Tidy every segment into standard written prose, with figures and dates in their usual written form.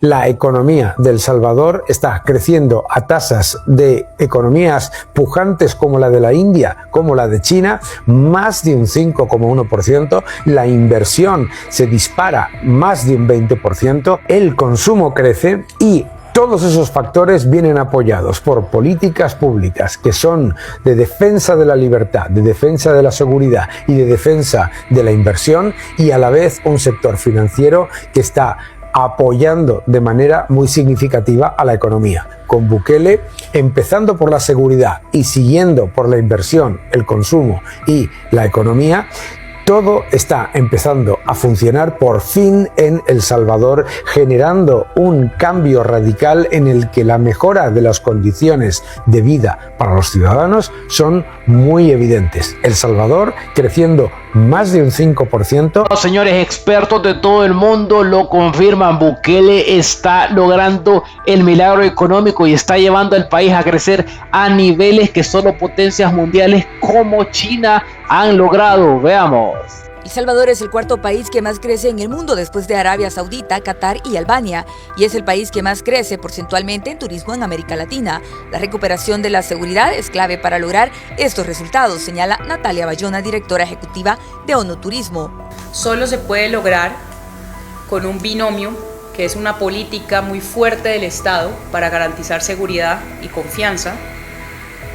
La economía de El Salvador está creciendo a tasas de economías pujantes como la de la India, como la de China, más de un 5,1%. La inversión se dispara más de un 20%. El consumo crece y todos esos factores vienen apoyados por políticas públicas que son de defensa de la libertad, de defensa de la seguridad y de defensa de la inversión, y a la vez un sector financiero que está apoyando de manera muy significativa a la economía. Con Bukele empezando por la seguridad y siguiendo por la inversión, el consumo y la economía, todo está empezando a funcionar por fin en El Salvador, generando un cambio radical en el que la mejora de las condiciones de vida para los ciudadanos son muy evidentes. El Salvador creciendo más de un 5%. Los señores expertos de todo el mundo lo confirman. Bukele está logrando el milagro económico y está llevando al país a crecer a niveles que solo potencias mundiales como China han logrado. Veamos. El Salvador es el cuarto país que más crece en el mundo después de Arabia Saudita, Qatar y Albania, y es el país que más crece porcentualmente en turismo en América Latina. La recuperación de la seguridad es clave para lograr estos resultados, señala Natalia Bayona, directora ejecutiva de ONU Turismo. Solo se puede lograr con un binomio que es una política muy fuerte del Estado para garantizar seguridad y confianza,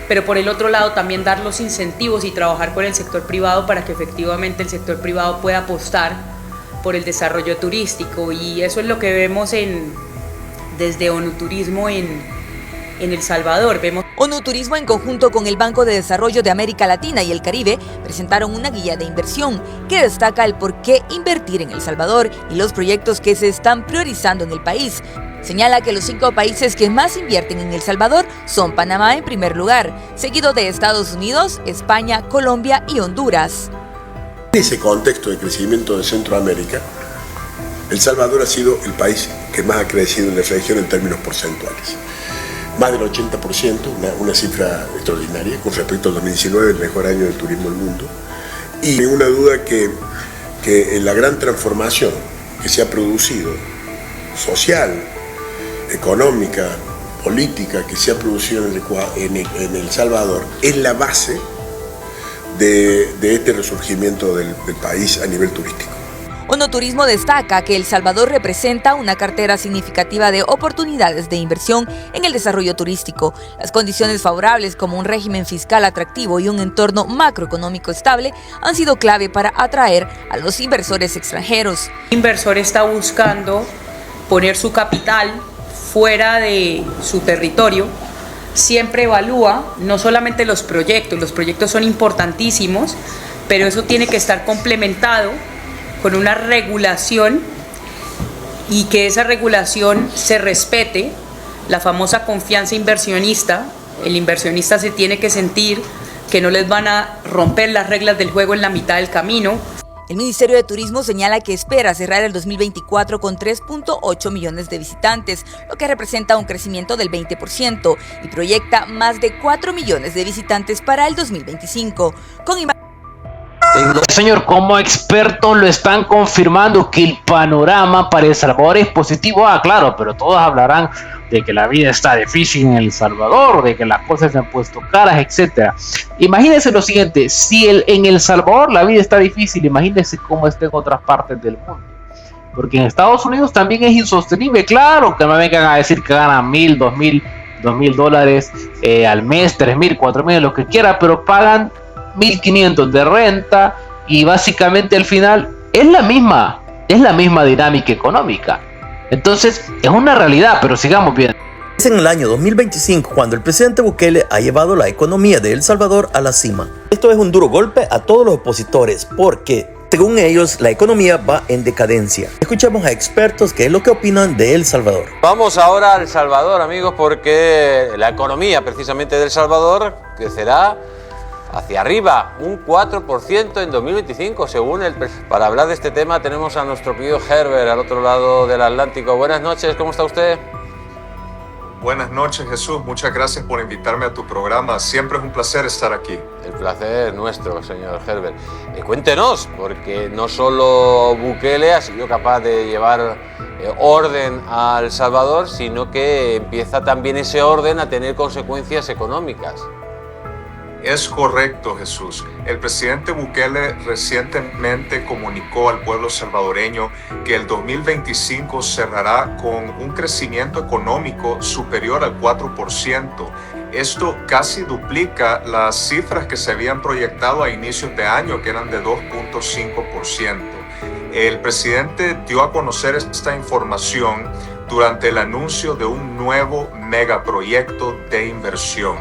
pero por el otro lado también dar los incentivos y trabajar con el sector privado para que efectivamente el sector privado pueda apostar por el desarrollo turístico, y eso es lo que vemos desde ONU Turismo en El Salvador. ONU Turismo, en conjunto con el Banco de Desarrollo de América Latina y el Caribe, presentaron una guía de inversión que destaca el por qué invertir en El Salvador y los proyectos que se están priorizando en el país. Señala que los 5 países que más invierten en El Salvador son Panamá en primer lugar, seguido de Estados Unidos, España, Colombia y Honduras. En ese contexto de crecimiento de Centroamérica, El Salvador ha sido el país que más ha crecido en la región en términos porcentuales. Más del 80%, una cifra extraordinaria con respecto al 2019, el mejor año del turismo del mundo. Y ninguna duda que la gran transformación que se ha producido, social, económica, política, que se ha producido en El Salvador, es la base de este resurgimiento del país a nivel turístico. ONU Turismo destaca que El Salvador representa una cartera significativa de oportunidades de inversión en el desarrollo turístico. Las condiciones favorables, como un régimen fiscal atractivo y un entorno macroeconómico estable, han sido clave para atraer a los inversores extranjeros. El inversor está buscando poner su capital fuera de su territorio. Siempre evalúa no solamente los proyectos son importantísimos, pero eso tiene que estar complementado con una regulación, y que esa regulación se respete, la famosa confianza inversionista. El inversionista se tiene que sentir que no les van a romper las reglas del juego en la mitad del camino. El Ministerio de Turismo señala que espera cerrar el 2024 con 3.8 millones de visitantes, lo que representa un crecimiento del 20%, y proyecta más de 4 millones de visitantes para el 2025. Señor, como expertos lo están confirmando que el panorama para El Salvador es positivo. Claro, pero todos hablarán de que la vida está difícil en El Salvador, de que las cosas se han puesto caras, etcétera. Imagínense lo siguiente: si en El Salvador la vida está difícil, imagínense cómo está en otras partes del mundo. Porque en Estados Unidos también es insostenible. Claro, que no vengan a decir que ganan $1,000, $2,000 al mes, $3,000, $4,000, lo que quiera, pero pagan $1,500 de renta, y básicamente al final es la misma dinámica económica. Entonces es una realidad, pero sigamos bien. Es en el año 2025 cuando el presidente Bukele ha llevado la economía de El Salvador a la cima. Esto es un duro golpe a todos los opositores porque, según ellos, la economía va en decadencia. Escuchemos a expertos qué es lo que opinan de El Salvador. Vamos ahora a El Salvador, amigos, porque la economía precisamente de El Salvador crecerá hacia arriba, un 4% en 2025, según el presidente. Para hablar de este tema tenemos a nuestro querido Herbert al otro lado del Atlántico. Buenas noches, ¿cómo está usted? Buenas noches, Jesús. Muchas gracias por invitarme a tu programa. Siempre es un placer estar aquí. El placer es nuestro, señor Herbert. Cuéntenos, porque no solo Bukele ha sido capaz de llevar orden a El Salvador, sino que empieza también ese orden a tener consecuencias económicas. Es correcto, Jesús. El presidente Bukele recientemente comunicó al pueblo salvadoreño que el 2025 cerrará con un crecimiento económico superior al 4%. Esto casi duplica las cifras que se habían proyectado a inicios de año, que eran de 2.5%. El presidente dio a conocer esta información durante el anuncio de un nuevo megaproyecto de inversión,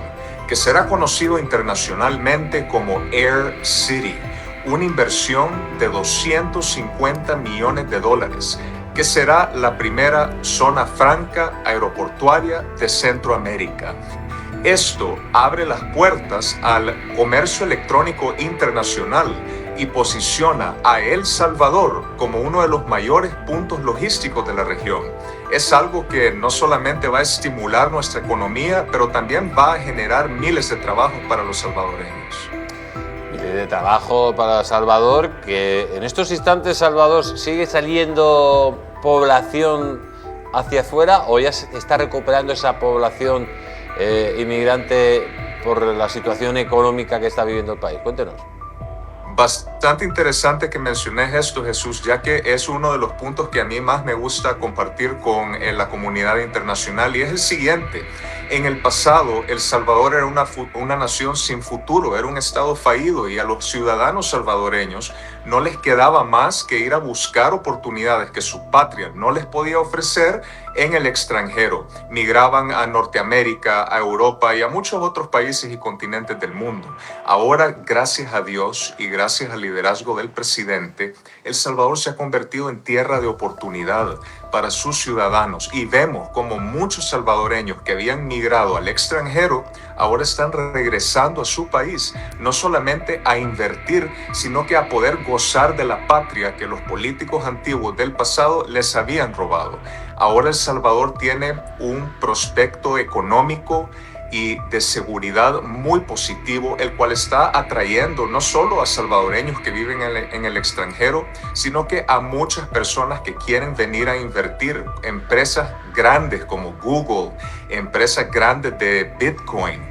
que será conocido internacionalmente como Air City, una inversión de $250 millones, que será la primera zona franca aeroportuaria de Centroamérica. Esto abre las puertas al comercio electrónico internacional y posiciona a El Salvador como uno de los mayores puntos logísticos de la región. Es algo que no solamente va a estimular nuestra economía, pero también va a generar miles de trabajos para los salvadoreños. Miles de trabajo para El Salvador, que en estos instantes Salvador sigue saliendo población hacia afuera, o ya se está recuperando esa población inmigrante por la situación económica que está viviendo el país. Cuéntenos. Bastante interesante que menciones esto, Jesús, ya que es uno de los puntos que a mí más me gusta compartir con la comunidad internacional, y es el siguiente. En el pasado, El Salvador era una nación sin futuro, era un estado fallido, y a los ciudadanos salvadoreños no les quedaba más que ir a buscar oportunidades que su patria no les podía ofrecer en el extranjero. Migraban a Norteamérica, a Europa y a muchos otros países y continentes del mundo. Ahora, gracias a Dios y gracias al liderazgo del presidente, El Salvador se ha convertido en tierra de oportunidad para sus ciudadanos, y vemos como muchos salvadoreños que habían migrado al extranjero ahora están regresando a su país, no solamente a invertir, sino que a poder gozar de la patria que los políticos antiguos del pasado les habían robado. Ahora El Salvador tiene un prospecto económico y de seguridad muy positivo, el cual está atrayendo no solo a salvadoreños que viven en el extranjero, sino que a muchas personas que quieren venir a invertir. Empresas grandes como Google, empresas grandes de Bitcoin.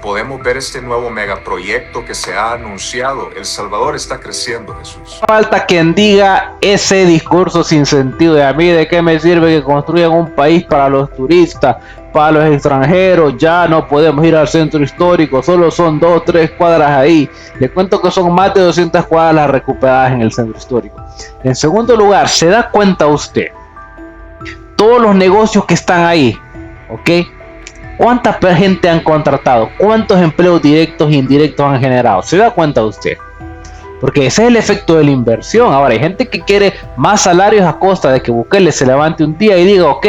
Podemos ver este nuevo megaproyecto que se ha anunciado. El Salvador está creciendo, Jesús. Falta quien diga ese discurso sin sentido de: a mí de qué me sirve que construyan un país para los turistas, para los extranjeros, ya no podemos ir al centro histórico, solo son 2 o 3 cuadras ahí. Le cuento que son más de 200 cuadras las recuperadas en el centro histórico. En segundo lugar, ¿se da cuenta usted? Todos los negocios que están ahí, ¿ok? ¿Cuánta gente han contratado? ¿Cuántos empleos directos e indirectos han generado? ¿Se da cuenta usted? Porque ese es el efecto de la inversión. Ahora, hay gente que quiere más salarios a costa de que Bukele se levante un día y diga: ok,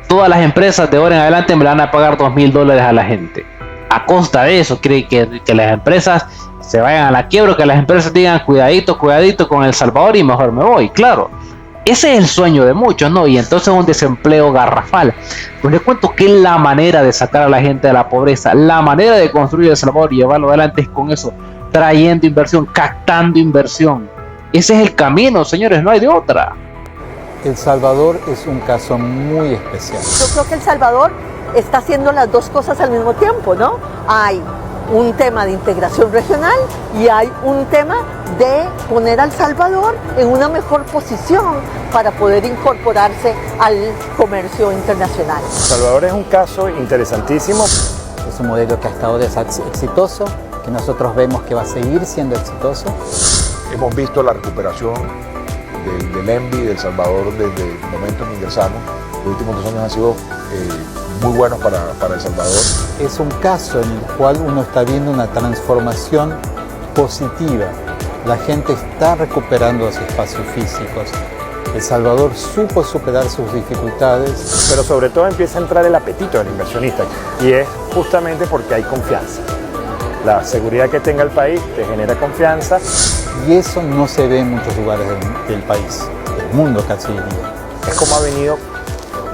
todas las empresas de ahora en adelante me van a pagar $2,000 a la gente. A costa de eso, cree que las empresas se vayan a la quiebra, que las empresas digan: cuidadito con El Salvador y mejor me voy. Claro, ese es el sueño de muchos, ¿no? Y entonces un desempleo garrafal. Pues les cuento que la manera de sacar a la gente de la pobreza, la manera de construir El Salvador y llevarlo adelante es con eso, trayendo inversión, captando inversión. Ese es el camino, señores, no hay de otra. El Salvador es un caso muy especial. Yo creo que El Salvador está haciendo las dos cosas al mismo tiempo, ¿no? Hay un tema de integración regional y hay un tema de poner a El Salvador en una mejor posición para poder incorporarse al comercio internacional. El Salvador es un caso interesantísimo. Es un modelo que ha estado exitoso, que nosotros vemos que va a seguir siendo exitoso. Hemos visto la recuperación del ENVI de El Salvador desde el momento en que ingresamos. Los últimos 2 años han sido muy buenos para El Salvador. Es un caso en el cual uno está viendo una transformación positiva. La gente está recuperando los espacios físicos. El Salvador supo superar sus dificultades. Pero sobre todo empieza a entrar el apetito del inversionista, y es justamente porque hay confianza. La seguridad que tenga el país te genera confianza. Y eso no se ve en muchos lugares del país, del mundo casi diría. Es como ha venido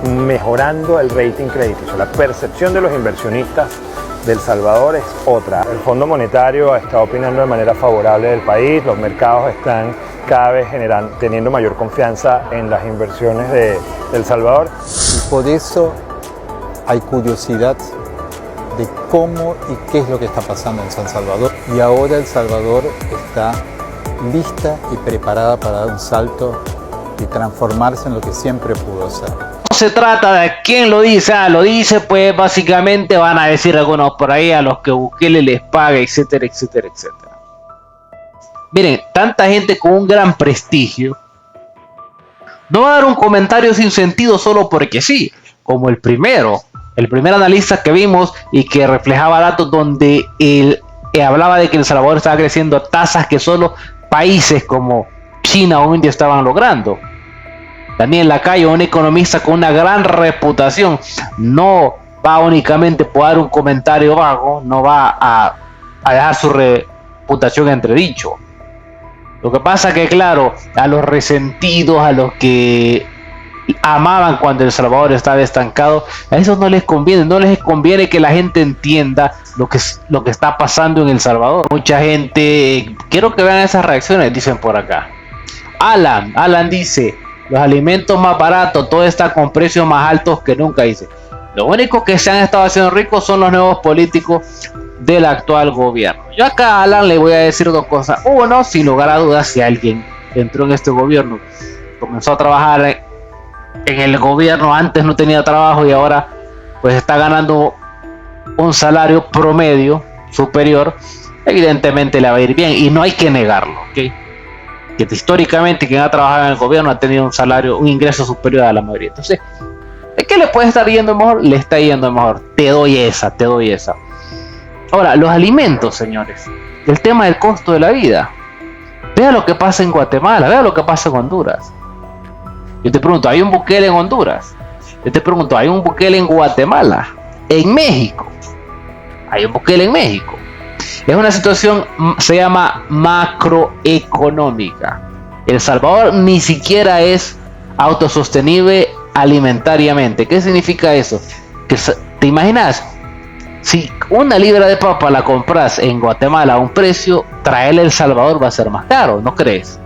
mejorando el rating crediticio. La percepción de los inversionistas de El Salvador es otra. El Fondo Monetario está opinando de manera favorable del país, los mercados están cada vez teniendo mayor confianza en las inversiones de El Salvador. Y por eso hay curiosidad de cómo y qué es lo que está pasando en San Salvador. Y ahora El Salvador está lista y preparada para dar un salto y transformarse en lo que siempre pudo ser. No se trata de quién lo dice, lo dice pues básicamente van a decir algunos por ahí a los que Bukele les paga, etcétera, etcétera, etcétera. Miren, tanta gente con un gran prestigio no va a dar un comentario sin sentido solo porque sí, como el primer analista que vimos y que reflejaba datos donde él hablaba de que El Salvador estaba creciendo a tasas que solo países como China o India estaban logrando. Daniel Lacayo, un economista con una gran reputación, no va únicamente a dar un comentario vago, no va a dejar su reputación entredicho. Lo que pasa que claro, a los resentidos, a los que amaban cuando El Salvador estaba estancado, a esos no les conviene que la gente entienda lo que está pasando en El Salvador. Mucha gente, quiero que vean esas reacciones, dicen por acá. Alan dice, los alimentos más baratos, todo está con precios más altos que nunca, dice. Lo único que se han estado haciendo ricos son los nuevos políticos del actual gobierno. Yo acá a Alan le voy a decir dos cosas. Uno, sin lugar a dudas, si alguien entró en este gobierno, comenzó a trabajar en el gobierno, antes no tenía trabajo y ahora pues está ganando un salario promedio superior, evidentemente le va a ir bien y no hay que negarlo, ¿ok? Que históricamente quien ha trabajado en el gobierno ha tenido un ingreso superior a la mayoría. Entonces, ¿de qué le puede estar yendo mejor? Le está yendo mejor. Te doy esa. Ahora, los alimentos, señores. El tema del costo de la vida. Vea lo que pasa en Guatemala, vea lo que pasa en Honduras. Yo te pregunto, ¿hay un Bukele en Honduras? Yo te pregunto, ¿hay un Bukele en Guatemala? En México. Hay un Bukele en México. Es una situación, se llama macroeconómica. El Salvador ni siquiera es autosostenible alimentariamente. ¿Qué significa eso? Que te imaginas, si una libra de papa la compras en Guatemala a un precio, traerla a El Salvador va a ser más caro, ¿no crees?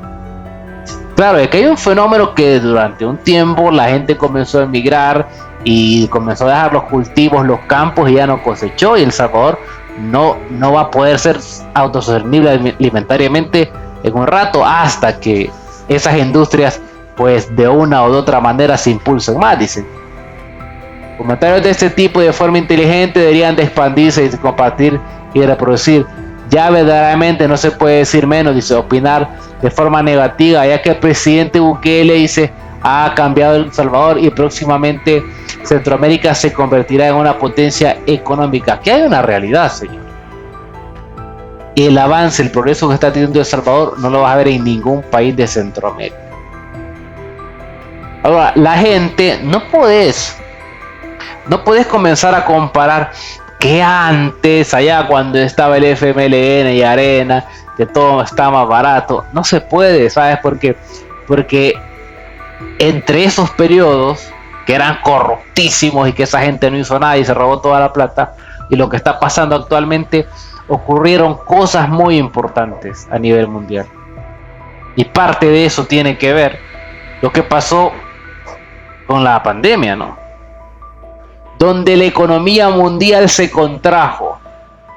Claro, es que hay un fenómeno que durante un tiempo la gente comenzó a emigrar y comenzó a dejar los cultivos, los campos y ya no cosechó, y El Salvador no va a poder ser autosostenible alimentariamente en un rato hasta que esas industrias pues de una o de otra manera se impulsen más, dicen. Comentarios de este tipo de forma inteligente deberían de expandirse y compartir y reproducir. Ya verdaderamente no se puede decir menos, dice, opinar de forma negativa, ya que el presidente Bukele dice ha cambiado El Salvador y próximamente Centroamérica se convertirá en una potencia económica. Que hay una realidad, señor. El avance, el progreso que está teniendo El Salvador no lo vas a ver en ningún país de Centroamérica. Ahora, la gente, no puedes comenzar a comparar que antes, allá cuando estaba el FMLN y Arena, que todo está más barato. No se puede, ¿sabes por qué? Porque entre esos periodos que eran corruptísimos y que esa gente no hizo nada y se robó toda la plata, y lo que está pasando actualmente, ocurrieron cosas muy importantes a nivel mundial. Y parte de eso tiene que ver lo que pasó con la pandemia, ¿no? Donde la economía mundial se contrajo,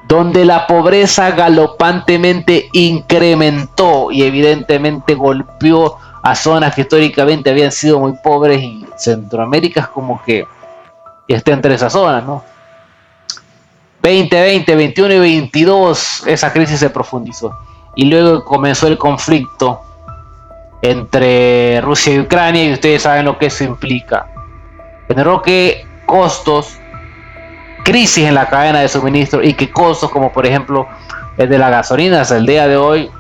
donde la pobreza galopantemente incrementó y evidentemente golpeó a zonas que históricamente habían sido muy pobres, y Centroamérica es como que está entre esas zonas, ¿no? 2020, 21 y 22 esa crisis se profundizó y luego comenzó el conflicto entre Rusia y Ucrania, y ustedes saben lo que eso implica. Generó que costos, crisis en la cadena de suministro, y que costos como por ejemplo el de la gasolina hasta el día de hoy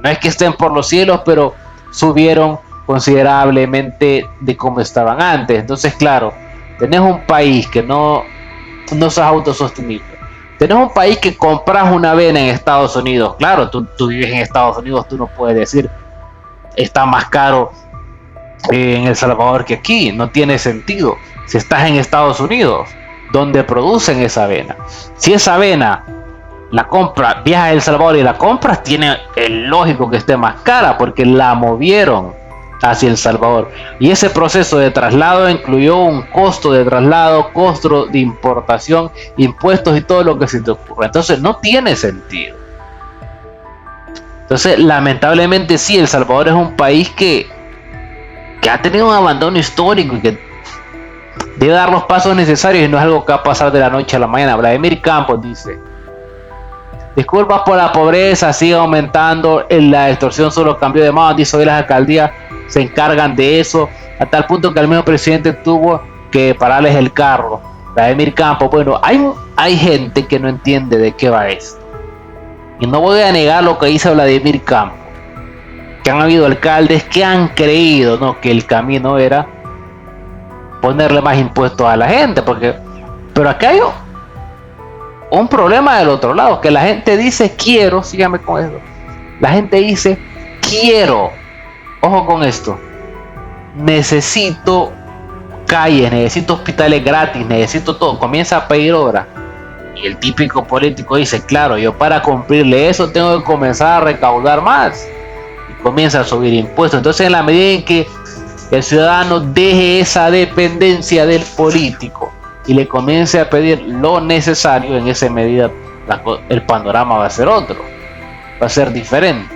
no es que estén por los cielos, pero subieron considerablemente de como estaban antes. Entonces, claro, tenés un país que no sos autosostenible. Tenés un país que compras una avena en Estados Unidos. Claro, tú vives en Estados Unidos, tú no puedes decir está más caro en El Salvador que aquí. No tiene sentido. Si estás en Estados Unidos, donde producen esa avena, si esa avena la compra, viaja a El Salvador y la compras, tiene el lógico que esté más cara porque la movieron hacia El Salvador, y ese proceso de traslado incluyó un costo de traslado, costo de importación, impuestos y todo lo que se te ocurra. Entonces no tiene sentido. Entonces lamentablemente sí, El Salvador es un país que ha tenido un abandono histórico y que debe dar los pasos necesarios, y no es algo que va a pasar de la noche a la mañana. Vladimir Campos dice: disculpas por la pobreza, sigue aumentando, la extorsión solo cambió de mano, dice, hoy las alcaldías se encargan de eso, a tal punto que el mismo presidente tuvo que pararles el carro. Vladimir Campos, bueno, hay gente que no entiende de qué va esto, y no voy a negar lo que dice Vladimir Campos, que han habido alcaldes que han creído, ¿no?, que el camino era ponerle más impuestos a la gente, pero acá hay un problema del otro lado, que la gente dice quiero, sígame con esto, la gente dice quiero, ojo con esto, necesito calles, necesito hospitales gratis, necesito todo, comienza a pedir obras, y el típico político dice, claro, yo para cumplirle eso tengo que comenzar a recaudar más, y comienza a subir impuestos. Entonces, en la medida en que el ciudadano deje esa dependencia del político y le comience a pedir lo necesario, en esa medida el panorama va a ser otro, va a ser diferente.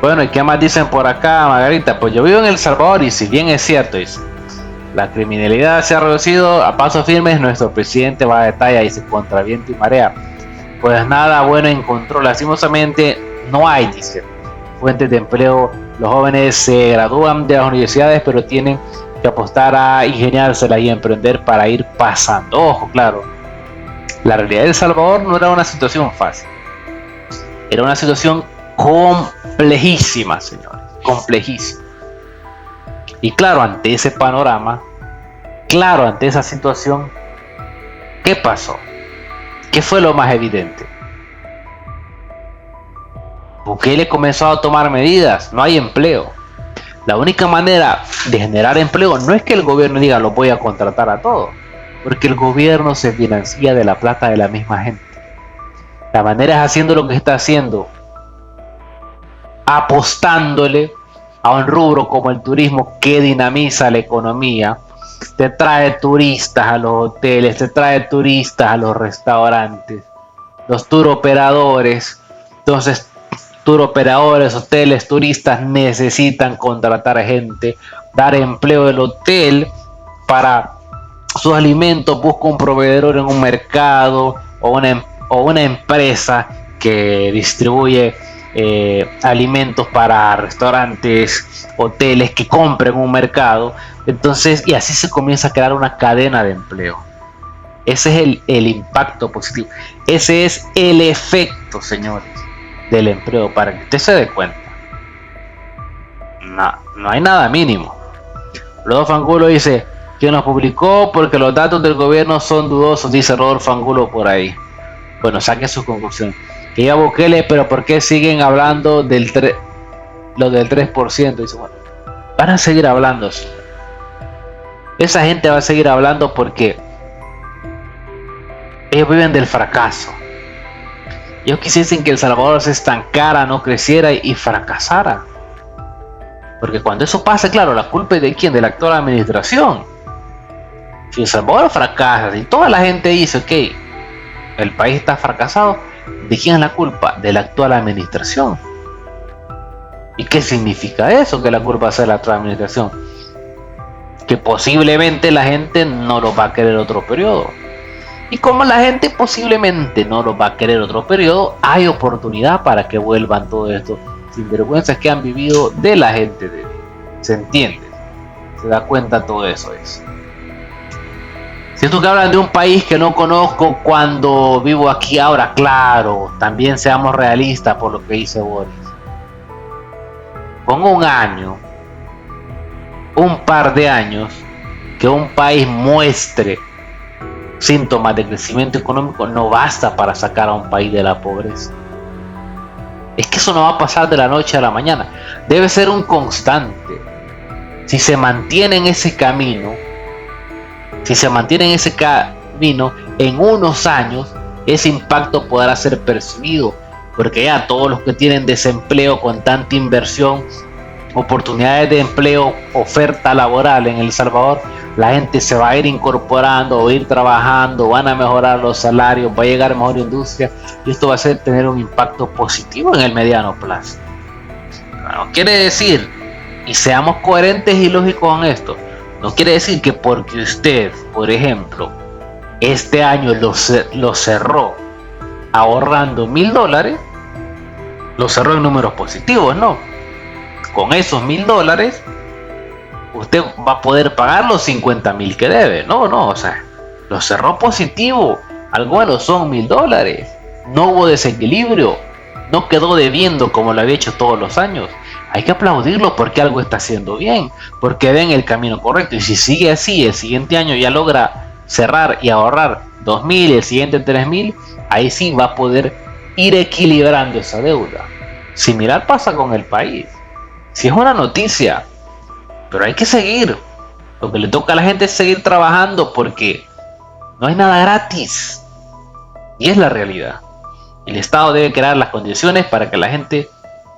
Bueno, ¿y qué más dicen por acá, Margarita? Pues yo vivo en El Salvador y si bien es cierto, dice, la criminalidad se ha reducido a pasos firmes, nuestro presidente va a detalle, dice, contra viento y marea, pues nada bueno encontró, lastimosamente no hay, dice, fuentes de empleo. Los jóvenes se gradúan de las universidades, pero tienen que apostar a ingeniársela y emprender para ir pasando. Ojo, claro, la realidad de El Salvador no era una situación fácil, era una situación complejísima, señores, complejísima. Y claro, ante ese panorama, claro, ante esa situación, ¿qué pasó? ¿Qué fue lo más evidente? Bukele comenzó a tomar medidas, no hay empleo. La única manera de generar empleo no es que el gobierno diga lo voy a contratar a todos, porque el gobierno se financia de la plata de la misma gente. La manera es haciendo lo que está haciendo, apostándole a un rubro como el turismo que dinamiza la economía, te trae turistas a los hoteles, te trae turistas a los restaurantes, los tour operadores. Entonces, tour operadores, hoteles, turistas necesitan contratar gente, dar empleo del hotel para sus alimentos, busca un proveedor en un mercado o una empresa que distribuye alimentos para restaurantes, hoteles que compren un mercado. Entonces, y así se comienza a crear una cadena de empleo. Ese es el impacto positivo, ese es el efecto, señores, del empleo, para que usted se dé cuenta. No hay nada mínimo. Rodolfo Angulo dice que nos publicó porque los datos del gobierno son dudosos, dice Rodolfo Angulo por ahí. Bueno, saque su conclusión. Que ya Bukele, pero ¿por qué siguen hablando del 3%? Dice, bueno, van a seguir hablando. Esa gente va a seguir hablando porque ellos viven del fracaso. Ellos quisiesen que El Salvador se estancara, no creciera y fracasara. Porque cuando eso pasa, claro, la culpa es de quién, de la actual administración. Si El Salvador fracasa, si toda la gente dice, ok, el país está fracasado, ¿de quién es la culpa? De la actual administración. ¿Y qué significa eso, que la culpa sea de la actual administración? Que posiblemente la gente no lo va a querer otro periodo. Y como la gente posiblemente no lo va a querer otro periodo, hay oportunidad para que vuelvan todos estos sinvergüenzas que han vivido de la gente de bien. ¿Se entiende? ¿Se da cuenta todo eso? Siento que hablan de un país que no conozco cuando vivo aquí ahora. Claro, también seamos realistas por lo que dice Boris. Con un año, un par de años, que un país muestre síntomas de crecimiento económico no basta para sacar a un país de la pobreza. Es que eso no va a pasar de la noche a la mañana. Debe ser un constante. si se mantiene en ese camino, en unos años ese impacto podrá ser percibido, porque ya todos los que tienen desempleo con tanta inversión, oportunidades de empleo, oferta laboral en El Salvador, la gente se va a ir incorporando, va a ir trabajando, van a mejorar los salarios, va a llegar mejor industria, y esto va a tener un impacto positivo en el mediano plazo. No quiere decir, y seamos coherentes y lógicos con esto, no quiere decir que porque usted, por ejemplo, este año lo cerró ahorrando $1,000, lo cerró en números positivos, no. Con esos $1,000 usted va a poder pagar los 50,000 que debe. No, o sea, lo cerró positivo. Algo bueno, son $1,000. No hubo desequilibrio, no quedó debiendo como lo había hecho todos los años. Hay que aplaudirlo porque algo está haciendo bien, porque ven el camino correcto, y si sigue así, el siguiente año ya logra cerrar y ahorrar 2,000, el siguiente 3,000, ahí sí va a poder ir equilibrando esa deuda. Similar pasa con el país. Si es una noticia, pero hay que seguir. Lo que le toca a la gente es seguir trabajando, porque no hay nada gratis, y es la realidad. El Estado debe crear las condiciones para que la gente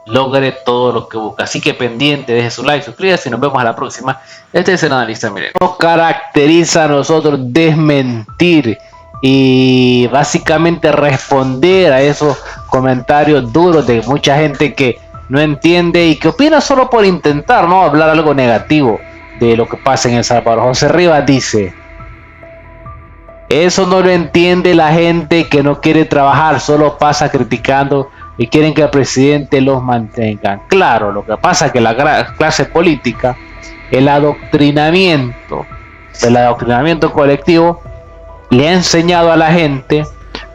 logre todo lo que busca. Así que pendiente, deje su like, suscríbase y nos vemos a la próxima. Este es el analista Milenio. Nos caracteriza a nosotros desmentir y básicamente responder a esos comentarios duros de mucha gente que no entiende y que opina solo por intentar, ¿no?, hablar algo negativo de lo que pasa en El Salvador. José Rivas dice: eso no lo entiende la gente que no quiere trabajar, solo pasa criticando y quieren que el presidente los mantenga. Claro, lo que pasa es que la clase política, el adoctrinamiento colectivo, le ha enseñado a la gente,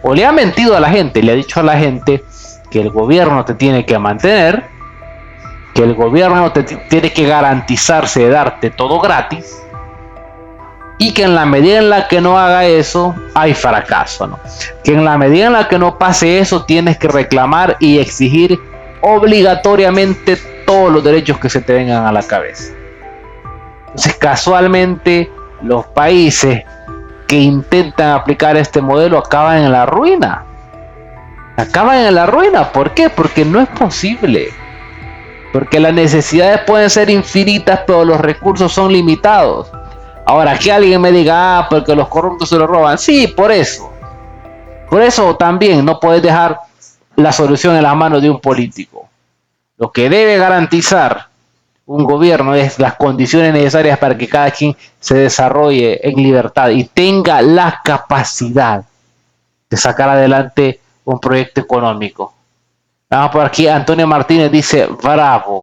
o le ha mentido a la gente, le ha dicho a la gente que el gobierno te tiene que mantener, que el gobierno te tiene que garantizarse de darte todo gratis, y que en la medida en la que no haga eso, hay fracaso, ¿no? Que en la medida en la que no pase eso, tienes que reclamar y exigir obligatoriamente todos los derechos que se te vengan a la cabeza. Entonces, casualmente, los países que intentan aplicar este modelo acaban en la ruina. ¿Por qué? Porque no es posible. Porque las necesidades pueden ser infinitas, pero los recursos son limitados. Ahora, que alguien me diga, porque los corruptos se lo roban. Sí, por eso. Por eso también no puedes dejar la solución en las manos de un político. Lo que debe garantizar un gobierno es las condiciones necesarias para que cada quien se desarrolle en libertad y tenga la capacidad de sacar adelante un proyecto económico. Vamos por aquí, Antonio Martínez dice: bravo.